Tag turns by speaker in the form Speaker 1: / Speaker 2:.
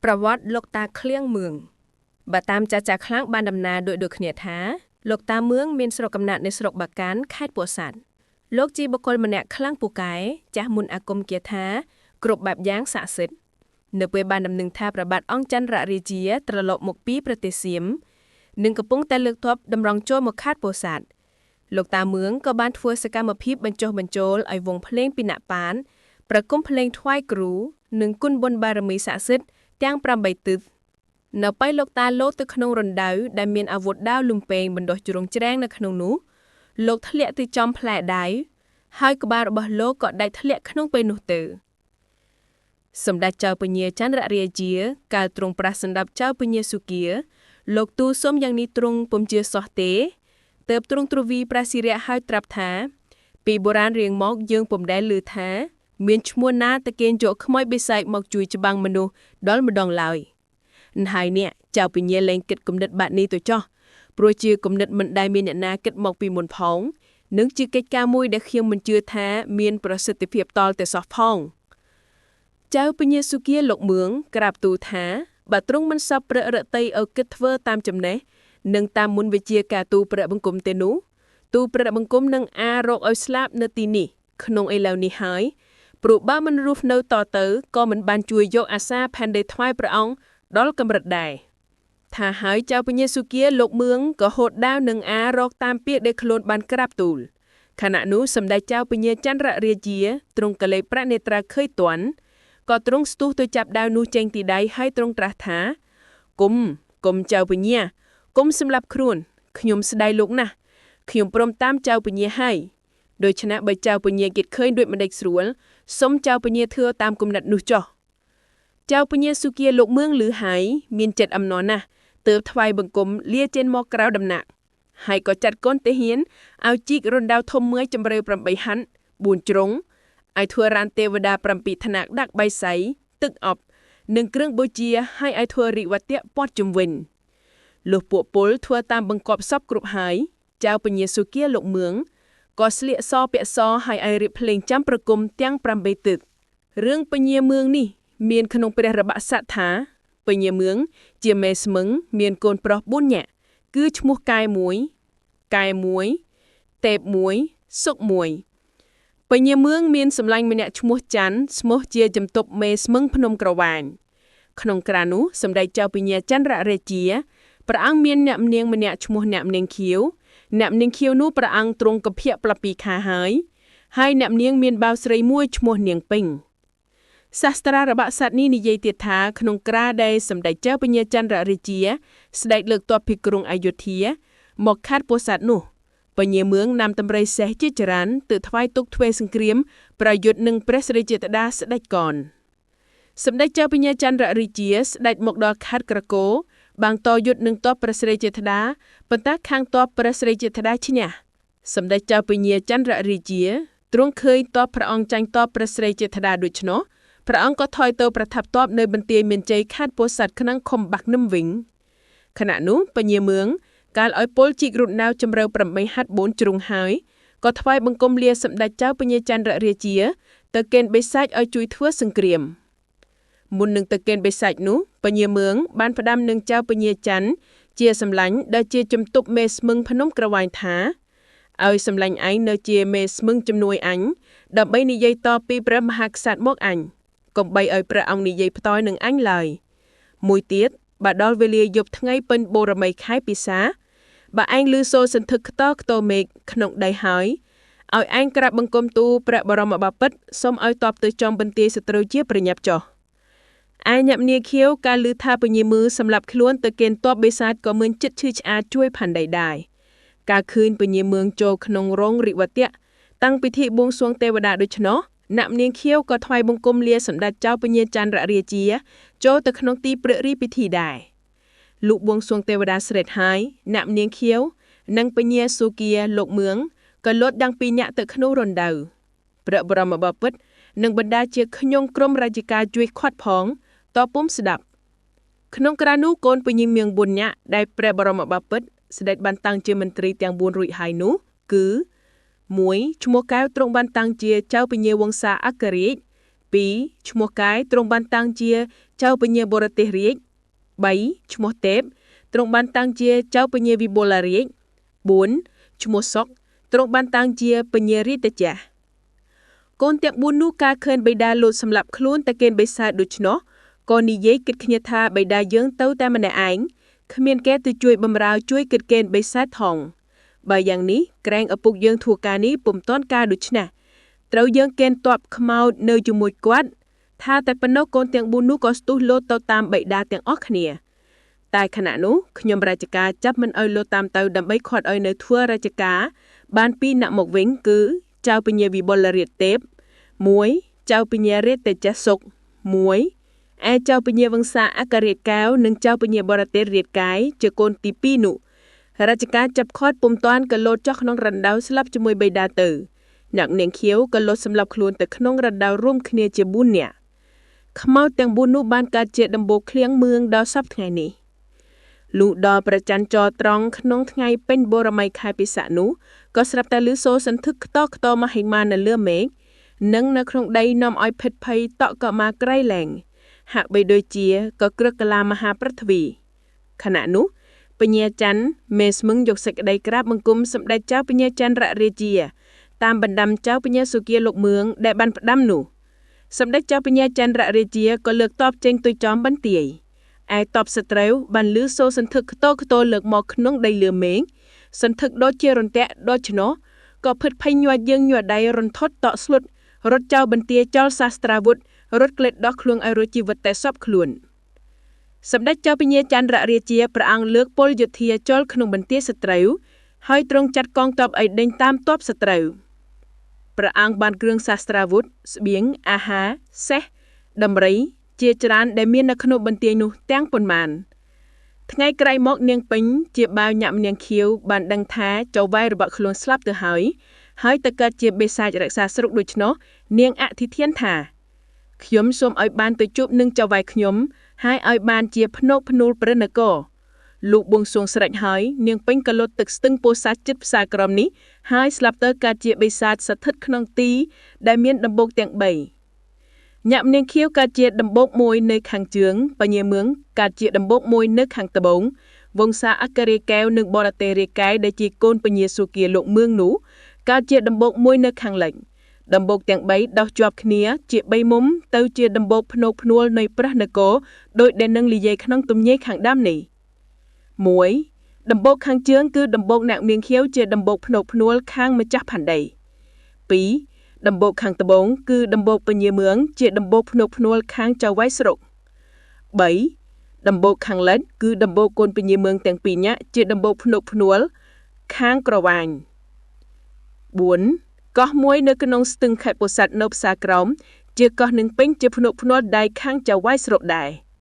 Speaker 1: ប្រវត្តិលោកតាឃ្លៀងមឿងបើតាមចាចាខ្លាំងបានដំណើរដោយគ្នាថាលោកតាមឿងមានស្រុកកំណើតនៅស្រុកបាកានខេត្តពោធិ៍សាត់លោកជាបុគ្គលម្នាក់ខ្លាំងពូកែចាស់មុនអាគមគាថាគ្រប់បែបយ៉ាងស័ក្តិសិទ្ធិនៅពេលបានដំណឹងថាព្រះបាទអង្គចន្ទររាជាត្រឡប់មកពីប្រទេសសៀមនិងកំពុងតែលើកទ័ពតម្រង់ចូលមកខេត្តពោធិ៍សាត់លោកតាមឿងក៏បានធ្វើសកម្មភាពបញ្ចុះបញ្ចូលឲ្យវងភ្លេងពីណប៉ានប្រគំភ្លេងថ្វាយគ្រូនិងគុណបុណ្យបារមីស័ក្តិសិទ្ធិទាំង8ទិសនៅពេលលោកតាលោតទៅក្នុងរណ្ដៅដែលមានអាវុធដាវលំពេងបណ្ដោះជ្រុងជ្រែងនៅក្នុងនោះលោកធ្លាក់ទៅចំផ្លែដៃហើយក្បាលរបស់លោកក៏ដាច់ធ្លាក់ក្នុងពេលនោះទៅសម្ដេចចៅពញាចន្ទររាជាកាលទ្រង់ប្រះសម្ដាប់ចៅពញាសុគាលោកទូលសុំយ៉ាងនេះទ្រង់ពុំជឿសោះទេទើបទ្រង់ទ្រវីព្រះសិរៈហើយត្រាប់ថាពីបុរាណរៀងមកយើងពុំដែលឮថាមានឈ្មោះណាតកេនយកខ្មោចបិសាចមកជួយច្បាំងមនុស្សដល់ម្ដងឡើយហើយនេះចៅពញាលែងគិតគំនិតបាត់នេះទៅចោះព្រោះជាគំនិតមិនដែលមានអ្នកណាគិតមកពីមុនផងនិងជាកិច្ចការមួយដែលខ្ញុំមិនជឿថាមានប្រសិទ្ធភាពតលតែសោះផងចៅពញាសុគាលោកមឿងក្រាបទូលថាបើទ្រង់មិនសពព្រះរតីឲ្យគិតធ្វើតាមចំណេះនិងតាមមុនវិជាការទូព្រះបង្គំទេនោះទូព្រះបង្គំនឹងរកឲ្យស្លាប់នៅទីនេះក្នុងឥឡូវនេះហើយព្រោះបើមិនរស់នៅតទៅក៏មិនបានជួយយកអាសាផែនដីថ្វាយព្រះអង្គដល់កម្រិតដែរថាហើយចៅពញាសុគាលោកមឿងក៏ហូតដាវនឹងរកតាមពាក្យដែលខ្លួនបានក្រាបទូលខណៈនោះសម្ដេចចៅពញាចន្ទររាជាទ្រង់ក៏លេបប្រាក់នេត្រាឃើញទាន់ក៏ទ្រង់ស្ទុះទៅចាប់ដាវនោះចេញទីដៃហើយទ្រង់ត្រាស់ថាគុំចៅពញាគុំសម្លាប់ខ្លួនខ្ញុំស្ដាយលោកណាស់ខ្ញុំព្រមតាមចៅពញាហើយដូច្នេះបើចៅពញាគិតឃើញដូចមិនដេចស្រួលសូមចៅពញាធ្វើតាមគំនិតនោះចុះចៅពញាសុគាលោកមឿងឮហើយមានចិត្តអំណរណាស់ទើបថ្វាយបង្គំលាចេញមកក្រៅដំណាក់ហើយក៏ចាត់កូនទាហានឲ្យជីករណ្ដៅធំមួយជម្រៅ8ហັນ4ជ្រុងឲ្យធ្វើរានទេវតា7ថ្នាក់ដាក់បៃសីទឹកអប់និងគ្រឿងបូជាឲ្យធ្វើរិវត្តៈព័ទ្ធជំវិញលុះពួកពលធ្វើតាមបង្គាប់សពគ្រប់ហើយចៅពញាសុគាលោកមឿងក៏ស្លៀកសពាក់សឲ្យរៀបភ្លេងចាំប្រគំទាំង8ទិសរឿងពញាមឿងនេះមានក្នុងព្រះរបាក់ស័ក្តិថាពញាមឿងជាមេស្មឹងមានកូនប្រុស4នាក់គឺឈ្មោះកែ1 ទេព1 សុក1ពញាមឿងមានសម្លាញ់ម្នាក់ឈ្មោះច័ន្ទស្មោះជាជំទប់មេស្មឹងភ្នំក្រវាញក្នុងក្រានោះសម្ដេចចៅពញាចន្ទររាជាព្រះអង្គមានអ្នកនាងម្នាក់ឈ្មោះអ្នកនាងខៀវអ្នកនាងខៀវនោះព្រះអង្គទ្រង់កភៈប្លាពីខាហើយអ្នកនាងមានបាវស្រីមួយឈ្មោះនាងពេញសាស្ត្រារបាក់ស័ក្តិនេះនិយាយទៀតថាក្នុងក្រាដែលសម្ដេចចៅពញាចន្ទររាជាស្ដេចលើកទ័ពពីក្រុងអយុធ្យាមកខេត្តពោធិ៍សាត់នោះពញាមឿងនាំតម្រៃសេះជាច្រើនទៅថ្វាយទុកទ្វេសង្គ្រាមប្រយុទ្ធនឹងព្រះស្រីចេតដាស្ដេចកនសម្ដេចចៅពញាចន្ទររាជាស្ដេចមកដល់ខេត្តក្រគរបាំងតយុទ្ធនឹងទ័ពព្រះស្រីចេតដាប៉ុន្តែខាងទ័ពព្រះស្រីចេតដាឈ្នះសម្ដេចចៅពញាចន្ទររាជាទ្រង់ឃើញទ័ពព្រះអង្គចាញ់ទ័ពព្រះស្រីចេតដាដូច្នោះព្រះអង្គក៏ថយទៅប្រថាប់ទ័ពនៅបន្ទាយមានជ័យខេត្តពោធិ៍សាត់ក្នុងឃុំបាក់នឹមវិញខណៈនោះពញាមឿងកាលឲ្យពលជីករត់ណាវជម្រៅ8ហັດ4ជ្រុងហើយក៏ថ្វាយបង្គំលាសម្ដេចចៅពញាចន្ទររាជាទៅកេណ្ឌបិសាចឲ្យជួយធ្វើសង្គ្រាមមុននឹងទៅកេណ្ឌបិសាចនោះពញាមឿងបានផ្ដាំនឹងចៅពញាច័ន្ទជាសម្លាញ់ដែលជាជំទប់មេស្មឹងភ្នំក្រវាញថាឲ្យសម្លាញ់ឯងនៅជាមេស្មឹងជំនួយអញដើម្បីនិយាយតពីព្រះមហាក្សត្រមកអញកុំបីឲ្យព្រះអង្គនិយាយផ្ទយនឹងអញឡើយមួយទៀតបើដល់វេលាយប់ថ្ងៃពេញបូរមីខែពិសាបើឯងឮសូរសន្ធឹកខ្ទរខ្ទរមេឃក្នុងដីហើយឲ្យឯងក្រាបបង្គំទូលព្រះបរមបាពិតសូមឲ្យតបទៅចំបន្ទាយសត្រូវជាប្រញាប់ចុះឯញាប់នាខៀវកាលឮថាពញាមឿងសម្លាប់ខ្លួនទៅកេណ្ឌទ័ពបិសាចក៏មានចិត្តឈឺឆ្អាលជួយផាន់ដីដែរការឃើញពញាមឿងចូលក្នុងរោងរិវត្តៈតាំងពិធីបួងសួងទេវតាដូច្នោះអ្នកនាងខៀវក៏ថ្វាយបង្គំលាសម្ដេចចៅពញាចន្ទររាជាចូលទៅក្នុងទីព្រឹករីពិធីដែរលុបួងសួងទេវតាស្រេចហើយអ្នកនាងខៀវនិងពញាសុគាលោកមឿងក៏លោតទាំងពីរនាក់ទៅក្នុងរណ្ដៅព្រះបរមបាពិតនិងបណ្ដាជាខ្ញុំក្រុមរាជការជួយខាត់ផងតពុំស្ដាប់ក្នុងក្រានោះកូនពញាមឿង4នាក់ដែលព្រះបរមបាពិតស្ដេចបានតាំងជាមន្ត្រីទាំង4រួចហើយនោះគឺ1ឈ្មោះកែវទ្រង់បានតាំងជាចៅពញាវង្សាអគ្គរាជ
Speaker 2: 2. ឈ្មោះកាយទ្រង់បានតាំងជាចៅពញាបរទេសរាជ 3. ឈ្មោះទេពទ្រង់បានតាំងជាចៅពញាវិបុលារាជ 4. ឈ្មោះសុកទ្រង់បានតាំងជាពញារាជតេចាស់កូនទាំង4នោះការឃើញបិតាលោតសម្លាប់ខ្លួនតែកេណ្ឌបិសាចដូច្នោះក៏និយាយគិតគ្នាថាបិតាយើងទៅតែម្នាក់ឯងគ្មានគេទៅជួយបម្រើជួយគិតកេណ្ឌបិសាចថងបើយ៉ាងនេះក្រែងឪពុកយើងធ្វើការនេះពុំទាន់ការដូច្នេះត្រូវយើងកេណ្ឌទ័ពខ្មោចនៅជាមួយគាត់ថាតែប៉ុណ្ណោះកូនទាំង4នោះក៏ស្ទុះលោតទៅតាមបិតាទាំងអស់គ្នាតែខណៈនោះខ្ញុំរាជការចាប់មិនឲ្យលោតតាមទៅដើម្បីខាត់ឲ្យនៅធ្វើរាជការបាន2នាក់មកវិញគឺចៅពញាវិបុលរាជទេព 1. ចៅពញារាជតេជសុក 1. ឯចៅពញាវង្សាអគ្គរាជកែវនិងចៅពញាបរទេសរាជកាយជាកូនទី2នោះរាជការចាប់ខាត់ពុំទាន់ក៏លោតចុះក្នុងរណ្ដៅស្លាប់ជាមួយបិតាទៅអ្នកនាងខៀវក៏លោតសម្លាប់ខ្លួនទៅក្នុងរណ្ដៅរួមគ្នាជា4នាក់ខ្មោចទាំង4នោះបានកើតជាដំបូលឃ្លៀងមឿងដល់សពថ្ងៃនេះលុះដល់ប្រច័នចរត្រង់ក្នុងថ្ងៃពេញបូរមីខែពិសាខនោះក៏ស្រាប់តែឮសូរសន្ធឹកខ្ទរខ្ទរមហិមានៅលើមេឃនិងនៅក្នុងដីនាំឲ្យភិតភ័យតក់ក៏មកក្រៃលែងហាក់បីដូចជាក៏ក្រឹកកលាមហាព្រឹទ្វីខណៈនោះពញាច័ន្ទមេស្មឹងយកសេចក្តីក្រាបបង្គំសម្ដេចចៅពញាច័ន្ទររាជាតាមបណ្ដាំចៅពញាសុគាលោកមឿងដែលបានផ្ដាំនោះសម្ដេចចៅពញាច័ន្ទររាជាក៏លើកទ័ពចេញទុយចំបន្ទាយឯទ័ពសត្រូវបានឮសូរសន្ធឹកខ្ទរខ្ទរលើកមកក្នុងដីលឿមេឃសន្ធឹកដូចជារន្ទាក់ដូច្នោះក៏ភិតភ័យញ័រយើងញ័រដៃរន្ធត់តក់ស្លុតរត់ចៅបន្ទាចោលសាស្ត្រាវុធរត់ក្លេតដោះខ្លួនឲ្យរួចជីវិតតែសពខ្លួនសម្ដេចចៅពញាច័ន្ទររាជាព្រះអង្គលើកពលយោធាចូលក្នុងបន្ទាយសត្រូវហើយទ្រង់ចាត់កងទ័ពឲ្យដេញតាមទ័ពសត្រូវព្រះអង្គបានគ្រឿងសាស្ត្រាវុធស្បៀងអាហារសេះដំរីជាច្រើនដែលមាននៅក្នុងបន្ទាយនោះទាំងប៉ុន្មានថ្ងៃក្រោយមកនាងពេញជាបាវញាក់នាងខៀវបានដឹងថាចៅវាយរបស់ខ្លួនស្លាប់ទៅហើយទៅកើតជាបិសាចរក្សាស្រុកដូច្នោះនាងអធិដ្ឋានថាខ្ញុំសូមឲ្យបានទៅជួបនឹងចៅវាយខ្ញុំហើយឲ្យបានជាភ្នក់ភ្នូលព្រះនគរលុះបួងសួងស្រេចហើយនាងពេញក៏លត់ទឹកស្ទឹងពោធិ៍សាត់ចិត្តផ្សារក្រមនេះហើយស្លាប់ទៅកើតជាបិសាចស្ថិតក្នុងទីដែលមានដំបូកទាំង3ញាក់នាងខៀវកើតជាដំបូកមួយនៅខាងជើងបញ្ញាមឿងកើតជាដំបូកមួយនៅខាងត្បូងវង្សាអគ្គរាជកែវនិងបរទេសរាជកាយដែលជាកូនពញាសុគាលោកមឿងនោះកើតជាដំបូកមួយនៅខាងលិចដំបូកទាំង3ដោះជាប់គ្នាជា3មុំទៅជាដំបូកភ្នោកភ្នួលនៃព្រះនគរដោយដែលនឹងនិយាយក្នុងទំនាយខាងដើមនេះ 1. ដំបូកខាងជើងគឺដំបូកអ្នកនាងខៀវជាដំបូកភ្នោកភ្នួលខាងម្ចាស់ផាន់ដី 2. ដំបូកខាងត្បូងគឺដំបូកពញាមឿងជាដំបូកភ្នោកភ្នួលខាងចៅវាយស្រុក 3. ដំបូកខាងលិចគឺដំបូកកូនពញាមឿងទាំង2នាក់ជាដំបូកភ្នោកភ្នួលខាងក្រវាញ 4. កោះមួយនៅក្នុងស្ទឹងខេត្តពោធិ៍សាត់នៅផ្សារក្រោមជាកោះនឹងពេញជាភ្នក់ភ្នាល់ដៃខាងចៅវាយស្រុកដែរ